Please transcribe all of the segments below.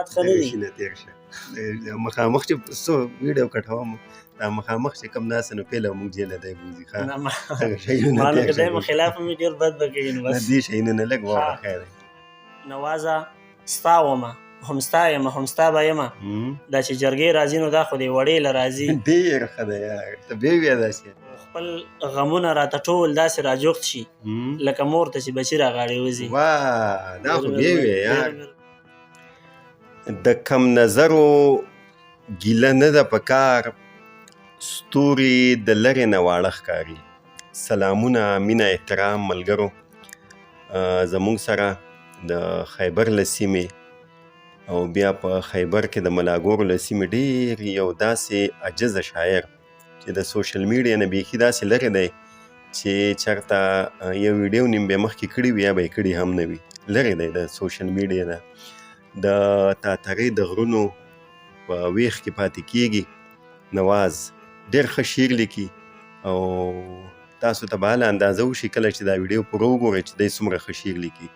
حالات ښه نه دي. شي نه تېر شه مخامخ چې څو ویډیو کټوم دا مخامخ چې کوم ناست نو پیله موږ جیله دی بوځي ښه هغه شیونه مانو تېر که دی شه خلاف مې ډېر بد به کوي نو نه بس دې شیونه نه لږ واوره خیر دی. نوازه ستا ومه هم ستا یم هم ستا به یمه دا چې جرګې راځي نو دا خو دې وړې له راځي. ډېر ښه دی یار ته بیا بیا داسې خپل غمونه راته ټول داسې راجوخت شي لکه مور ته چې بچي راغاړې وځي. واه دا خو بیا بیا یار د کم نظرو ګیله نه ده په کار ستوري د لرې نه واړه ښکاري. سلامونه مینه احترام ملګرو زموږ سره د خیبر له سیمې او بیا په خیبر کې د ملاګورو له سیمې ډېر یو داسې عجزه شاعر چې د سوشل میډیا نه بیخي داسې لرې دی چې چېرته یو ویډیو نیم بیا مخکې کړي وي یا به یې کړي هم نه وي لرې دی د سوشل میډیا نه د تاترۍ د غرونو په ویښ کې پاتې کیږي. نواز ډېر ښه شعر لیکي او تاسو ته به هله اندازه وشي کله چې دا ویډیو پوره وګورئ چې دی څومره ښه شعر لیکي.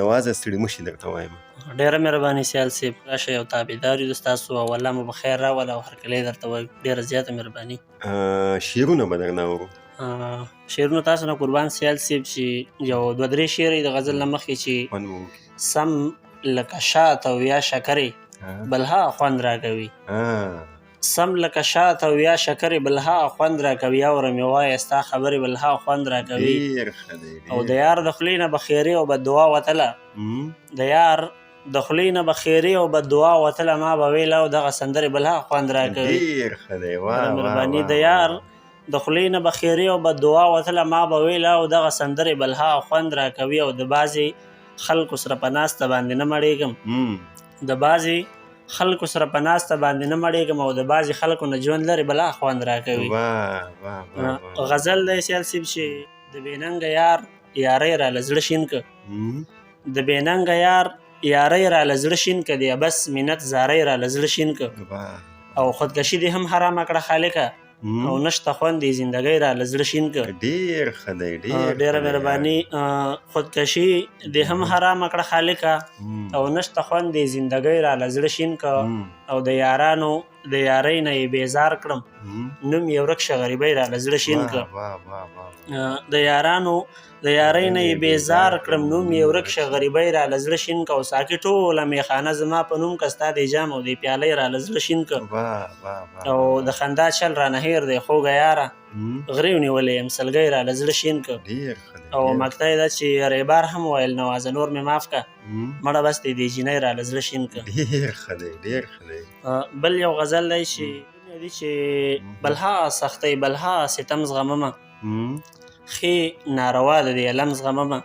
نوازه ستړي مه شي درته وایم. ډېره مهرباني سیال صاحب راشئ او تابعدار یو ستاسو او الله مو بخیر راوله او هرکلی درته وایو ډېره زیاته مهرباني. شعرونه به درنه اورو شعرونه تاسو نه قربان سیال صاحب چې یو دوه درې شعر د غزل نه مخکې چې سم لکه شات او یا شکرې بلها خوند راکوي سم لکه شات او یا شکرې بلها خوند راکوي اورم یې وایه ستا خبرې بلها خوند راکوي او د یار د خولې نه به خیرې او بددعا وتله د یار د خولې نه به خیرې او بددعا وتله ما به ویله او دغه سندرې بلها خوند راکوي. مهرباني د یار د خولې نه به خیرې او بددعا وتله ما به ویله او دغه سندرې بلها خوند راکوي او د بعضې خلکو سره په ناسته باندې نه مړېږم د بعضې خلکو سره په ناسته باندې نه مړېږم او د بعضې خلکو نه ژوند لرې بلا خوند راکوي. غزل دی سیال صاحب چې د بېننګه یار یاری راله زړه شین که د بېننګه یار یاری راله زړه شین که دی بس منت زاری راله زړه شین که او خودکشي دې هم حرامه کړه خالقه او نشته خوند دې زندګۍ راله زړه شین که. ډېر ښه دی ډېره مهرباني. خودکشي دې هم حرامه کړه خالقه او نشته خوند دې زندګۍ راله زړه شین که او د یارانو د یارۍ نه یې بیزار کړم نوم یې ورک شه غریبۍ راله زړه شین که د یارانو د یارۍ نه یې بیزار کړم نوم یې ورک شه غریبۍ راله زړه شین که او ساقي ټوله میخانه زما په نوم که ستا دې جام او دې پیالۍ راله زړه شین که او د خندا چل رانه هیر دی خوږه یاره غرې ونیولی یم سلګۍ راله زړه شین که او مقطع یې ده چې ریبار هم ویل نوازه نور مې معاف که مړه بس دې دې جینۍ راله زړه شین که. ډېر ښه دی ډېر ښه دی. بل یو غزل دی چې چې بلها سختۍ بلها ستم زغممه ښې ناروا ده دې علم زغممه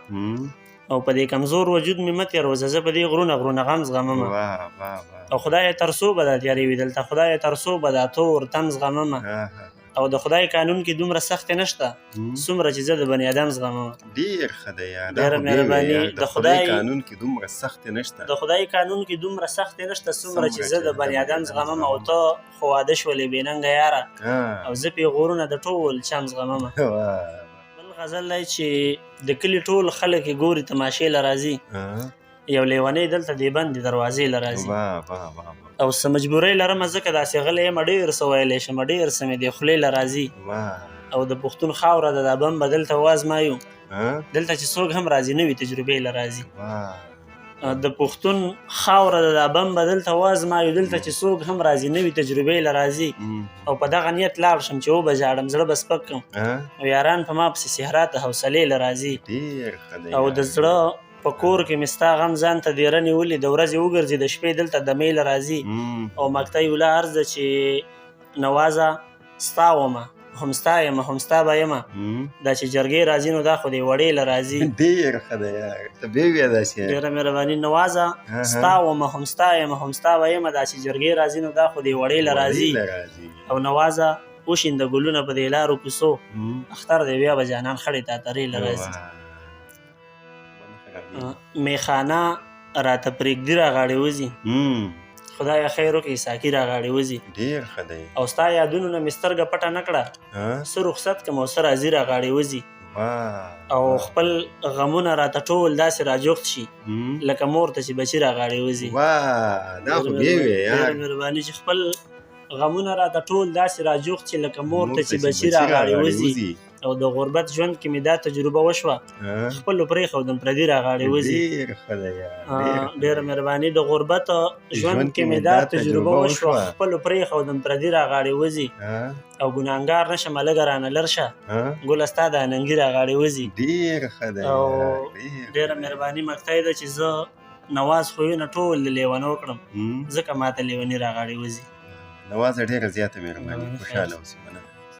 او په دې کمزور وجود مې مه تېروزه زه په دې غرونه غرونه غم زغممه او خدای تر څو به دا تیارې وي دلته خدای تر څو به دا تور تم زغممه او د خدای قانون کې دومره سخت نشته څومره چې زه د بني ادم زغممه. ډېر ښه دی یار ډېره مهرباني. د خدای قانون کې دومره سخت نشته د خدای قانون کې دومره سخت نشته څومره چې زه د بني ادم زغممه او ته خو واده شولې بېننګه یاره او زه پې غرونه د ټول چم زغممه. بل غزل دی چې د کلي ټول خلک یې ګوري تماشې له راځي یو لیونی دلته دې بندې دروازې له راځي او څه مجبورۍ لرمه ځکه داسې غلی یم ډېر څه ویلی شم ډېر څه مې دې خولې له راځي او د پښتون خاوره ده دا بم به دلته وازمایو دلته چې څوک هم راځي نوي تجربې له راځي د پښتون خاوره ده دا بم به دلته وازمایو دلته چې څوک هم راځي نوي تجربې له راځي او په دغه نیت لاړ شم چې وبه ژاړم زړه به سپک کړم او یاران په ما پسې صحرا ته حوصلې له راځي او د زړه په کور کې مې ستا غم ځان ته دیره نیولې د ورځې وګرځي د شپې دلته دمې له راځي او مقطع یوله عرض ده چې نوازه ستا ومه هم ستا یم هم ستا به یمه دا چې جرګې راځي نو دا خو دې وړې له راځي. ډېر ښه دی یار ته بیا بیا داسې ډېره مهرباني. نوازه ستا ومه هم ستا یم هم ستا به یمه دا چې جرګې راځي نو دا خو دې وړې له راځي او نوازه وشینده ګلونه په دې لارو کوڅو اختر دی بیا به جانان خړې تاترې له راځي. میخانه راته پرېږدي راغاړې وځي خدای خیر وکړي ساقي راغاړې وځي ډېر ښه دی او ستا یادونو نه مې سترګه پټه نه کړه څه رخصت کړم او څه راځي راغاړې وځي واه او خپل غمونه راته ټول داسې راجوخت شي لکه مور ته چې بچي راغاړې وځي. واه دا خو بیا وې ډېره یار. مهرباني چې خپل غمونه راته ټول داسې راجوخت شي لکه مور ته چې بچي راغاړې وځي. او د غربت ژوند کې مې دا تجربه وشوه خپلو پرېښودم پردي راغاړې وځي. ډېر ښه دی یار. ډېره مهرباني. د غربت ژوند کې مې دا تجربه وشوه خپلو پرېښودم پردي راغاړې وځي. او ګناهګار نه شمه لږه رانه لر شه ګله ستا د اننګي راغاړې وځي. ډېر ښه دی. او ډېره مهرباني مقطع یې ده چې زه نواز خویونه ټول د لیونو کړم ځکه ماته لیوني راغاړې وځي. نوازه ډېره زیاته مهرباني. خوشحاله اوسې.